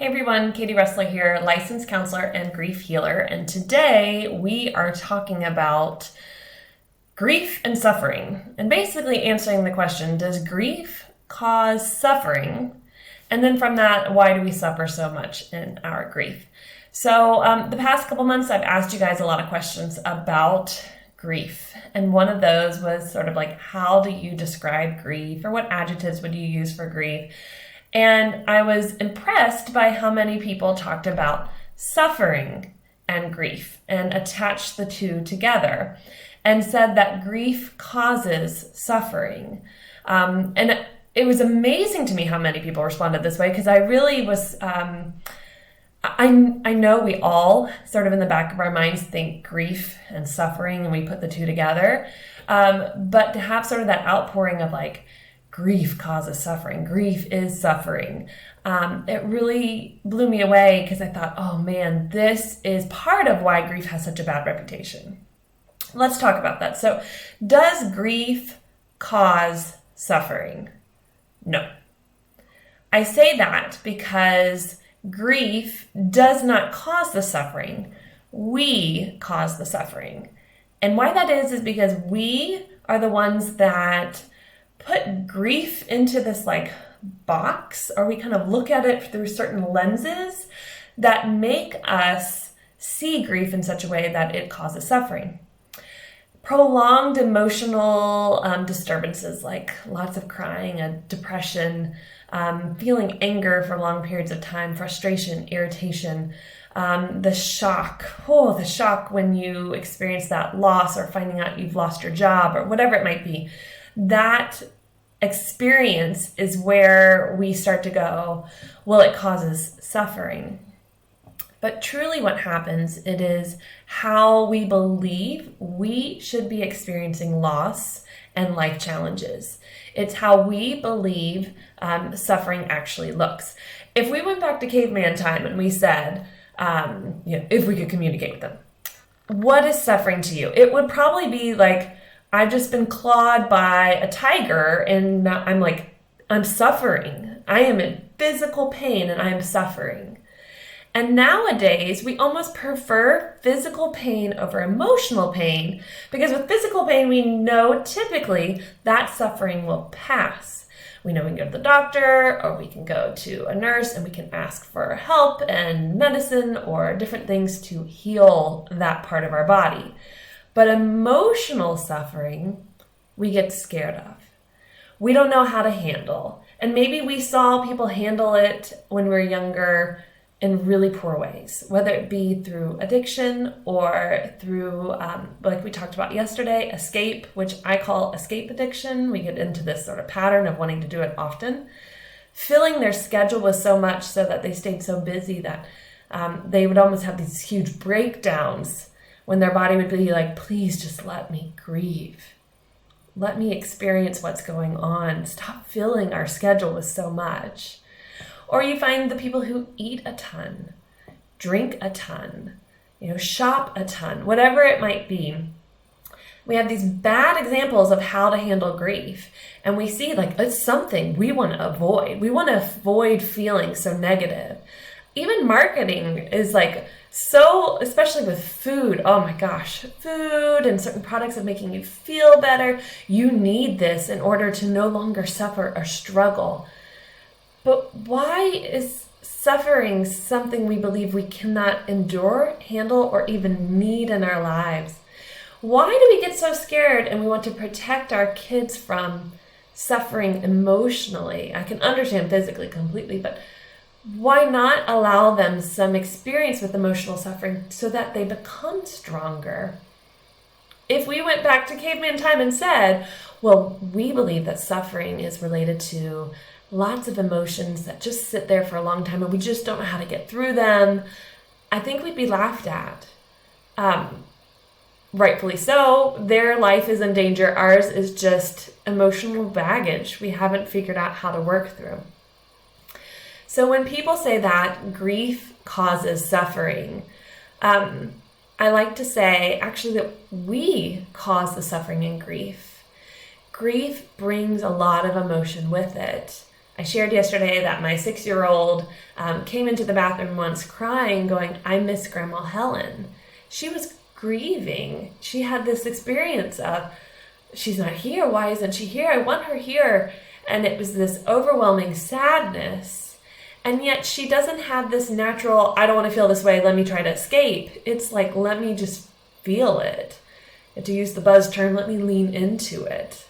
Hey everyone, Katie Ressler here, licensed counselor and grief healer, and today we are talking about grief and suffering, and basically answering the question, does grief cause suffering? And then from that, why do we suffer so much in our grief? So the past couple months, I've asked you guys a lot of questions about grief, and one of those was sort of like, how do you describe grief, or what adjectives would you use for grief? And I was impressed by how many people talked about suffering and grief and attached the two together and said that grief causes suffering. And it was amazing to me how many people responded this way, because I really was, I know we all sort of in the back of our minds think grief and suffering and we put the two together. But to have sort of that outpouring of like, grief causes suffering, grief is suffering. It really blew me away because I thought, oh man, this is part of why grief has such a bad reputation. Let's talk about that. So, does grief cause suffering? No. I say that because grief does not cause the suffering. We cause the suffering. And why that is because we are the ones that put grief into this like box, or we kind of look at it through certain lenses that make us see grief in such a way that it causes suffering. Prolonged emotional disturbances like lots of crying, depression, feeling anger for long periods of time, frustration, irritation, the shock when you experience that loss or finding out you've lost your job or whatever it might be. That experience is where we start to go, well, it causes suffering. But truly what happens, it is how we believe we should be experiencing loss and life challenges. It's how we believe suffering actually looks. If we went back to caveman time and we said, if we could communicate with them, what is suffering to you? It would probably be like, I've just been clawed by a tiger and I'm suffering. I am in physical pain and I am suffering. And nowadays, we almost prefer physical pain over emotional pain, because with physical pain, we know typically that suffering will pass. We know we can go to the doctor, or we can go to a nurse and we can ask for help and medicine or different things to heal that part of our body. But emotional suffering, we get scared of. We don't know how to handle. And maybe we saw people handle it when we were younger in really poor ways, whether it be through addiction or through, like we talked about yesterday, escape, which I call escape addiction. We get into this sort of pattern of wanting to do it often. Filling their schedule with so much so that they stayed so busy that they would almost have these huge breakdowns when their body would be like, please just let me grieve. Let me experience what's going on. Stop filling our schedule with so much. Or you find the people who eat a ton, drink a ton, shop a ton, whatever it might be. We have these bad examples of how to handle grief. And we see like it's something we want to avoid. We want to avoid feeling so negative. Even marketing is like so, especially with food, oh my gosh, food and certain products of making you feel better. You need this in order to no longer suffer or struggle. But why is suffering something we believe we cannot endure, handle, or even need in our lives? Why do we get so scared and we want to protect our kids from suffering emotionally? I can understand physically completely, but why not allow them some experience with emotional suffering so that they become stronger? If we went back to caveman time and said, well, we believe that suffering is related to lots of emotions that just sit there for a long time and we just don't know how to get through them, I think we'd be laughed at. Rightfully so. Their life is in danger. Ours is just emotional baggage we haven't figured out how to work through. So when people say that grief causes suffering, I like to say actually that we cause the suffering in grief. Grief brings a lot of emotion with it. I shared yesterday that my 6-year-old came into the bathroom once crying, going, "I miss Grandma Helen." She was grieving. She had this experience of, she's not here. Why isn't she here? I want her here. And it was this overwhelming sadness. And yet she doesn't have this natural, I don't want to feel this way, let me try to escape. It's like, let me just feel it. And to use the buzz term, let me lean into it.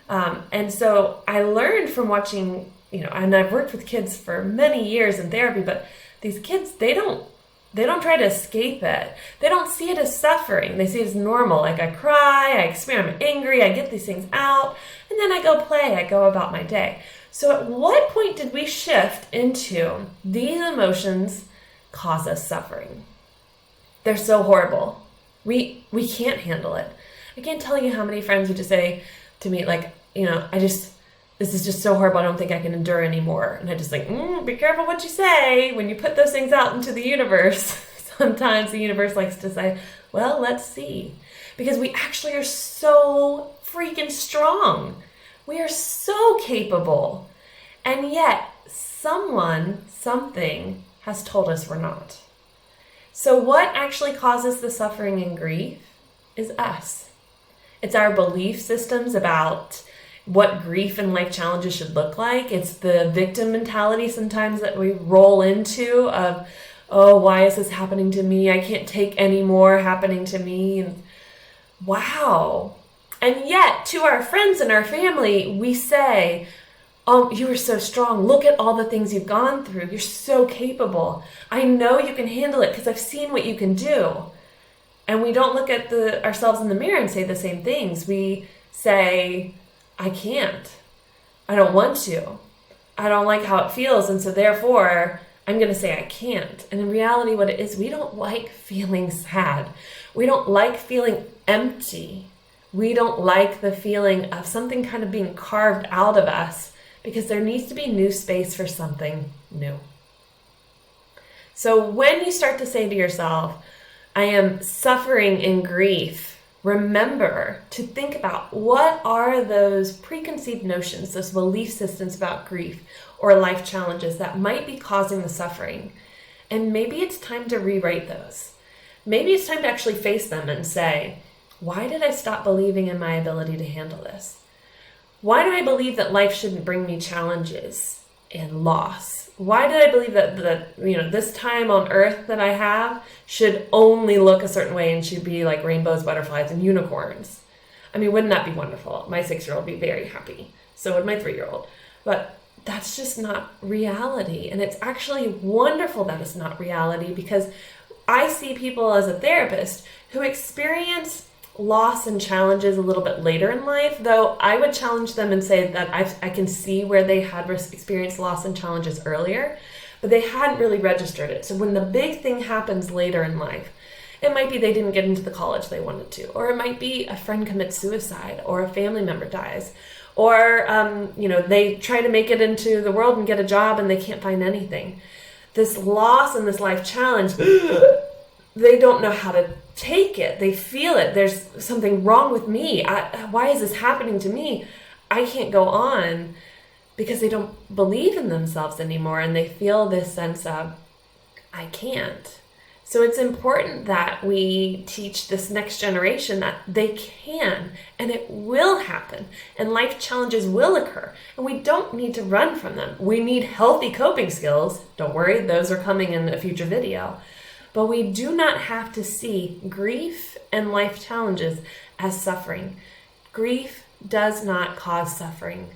And so I learned from watching, and I've worked with kids for many years in therapy, but these kids, they don't try to escape it. They don't see it as suffering. They see it as normal. Like, I cry, I experience, I'm angry, I get these things out, and then I go play, I go about my day. So at what point did we shift into these emotions cause us suffering? They're so horrible. We can't handle it. I can't tell you how many friends would just say to me, like, this is just so horrible, I don't think I can endure anymore. And I just like, be careful what you say. When you put those things out into the universe, sometimes the universe likes to say, well, let's see. Because we actually are so freaking strong. We are so capable. And yet, something has told us we're not. So what actually causes the suffering and grief is us. It's our belief systems about what grief and life challenges should look like. It's the victim mentality sometimes that we roll into of, oh, why is this happening to me? I can't take any more happening to me. And wow. And yet to our friends and our family, we say, oh, you are so strong. Look at all the things you've gone through. You're so capable. I know you can handle it because I've seen what you can do. And we don't look at ourselves in the mirror and say the same things. We say, I can't. I don't want to. I don't like how it feels. And so therefore, I'm going to say I can't. And in reality, what it is, we don't like feeling sad. We don't like feeling empty. We don't like the feeling of something kind of being carved out of us because there needs to be new space for something new. So when you start to say to yourself, I am suffering in grief, remember to think about what are those preconceived notions, those belief systems about grief or life challenges that might be causing the suffering. And maybe it's time to rewrite those. Maybe it's time to actually face them and say, why did I stop believing in my ability to handle this? Why do I believe that life shouldn't bring me challenges and loss? Why did I believe that this time on earth that I have should only look a certain way and should be like rainbows, butterflies, and unicorns? I mean, wouldn't that be wonderful? My 6-year-old would be very happy. So would my 3-year-old. But that's just not reality. And it's actually wonderful that it's not reality because I see people as a therapist who experience loss and challenges a little bit later in life, though I would challenge them and say that I can see where they had experienced loss and challenges earlier, but they hadn't really registered it. So when the big thing happens later in life, it might be they didn't get into the college they wanted to, or it might be a friend commits suicide, or a family member dies, or they try to make it into the world and get a job and they can't find anything. This loss and this life challenge, they don't know how to take it. They feel it. There's something wrong with me. Why is this happening to me? I can't go on because they don't believe in themselves anymore and they feel this sense of, I can't. So it's important that we teach this next generation that they can and it will happen and life challenges will occur and we don't need to run from them. We need healthy coping skills. Don't worry, those are coming in a future video. But we do not have to see grief and life challenges as suffering. Grief does not cause suffering.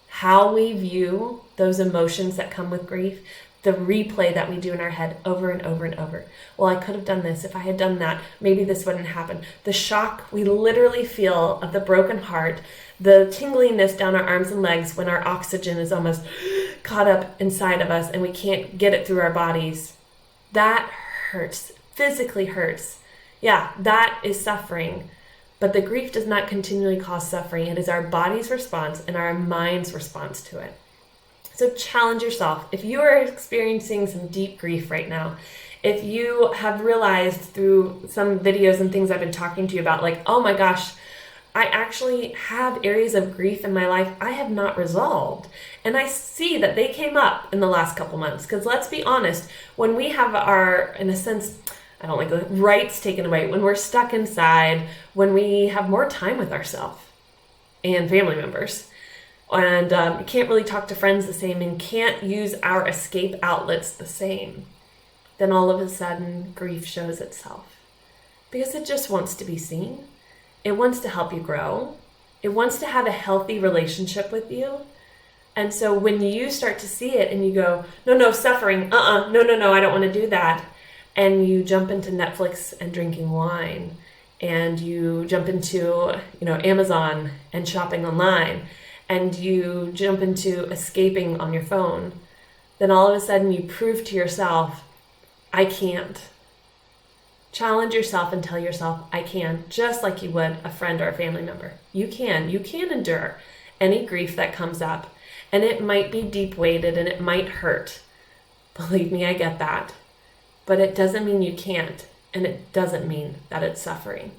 How we view those emotions that come with grief, the replay that we do in our head over and over and over. Well, I could have done this. If I had done that, maybe this wouldn't happen. The shock we literally feel of the broken heart, the tingliness down our arms and legs when our oxygen is almost caught up inside of us and we can't get it through our bodies. That hurts, physically hurts. Yeah, that is suffering. But the grief does not continually cause suffering. It is our body's response and our mind's response to it. So challenge yourself. If you are experiencing some deep grief right now, if you have realized through some videos and things I've been talking to you about, like, oh my gosh, I actually have areas of grief in my life I have not resolved. And I see that they came up in the last couple months. Because let's be honest, when we have our, in a sense, I don't like the rights taken away, when we're stuck inside, when we have more time with ourselves and family members, and can't really talk to friends the same and can't use our escape outlets the same, then all of a sudden grief shows itself. Because it just wants to be seen. It wants to help you grow. It wants to have a healthy relationship with you. And so when you start to see it and you go, no, suffering, no, I don't want to do that. And you jump into Netflix and drinking wine, and you jump into, Amazon and shopping online, and you jump into escaping on your phone, then all of a sudden you prove to yourself, I can't. Challenge yourself and tell yourself, I can, just like you would a friend or a family member. You can endure any grief that comes up, and it might be deep-weighted and it might hurt. Believe me, I get that. But it doesn't mean you can't, and it doesn't mean that it's suffering.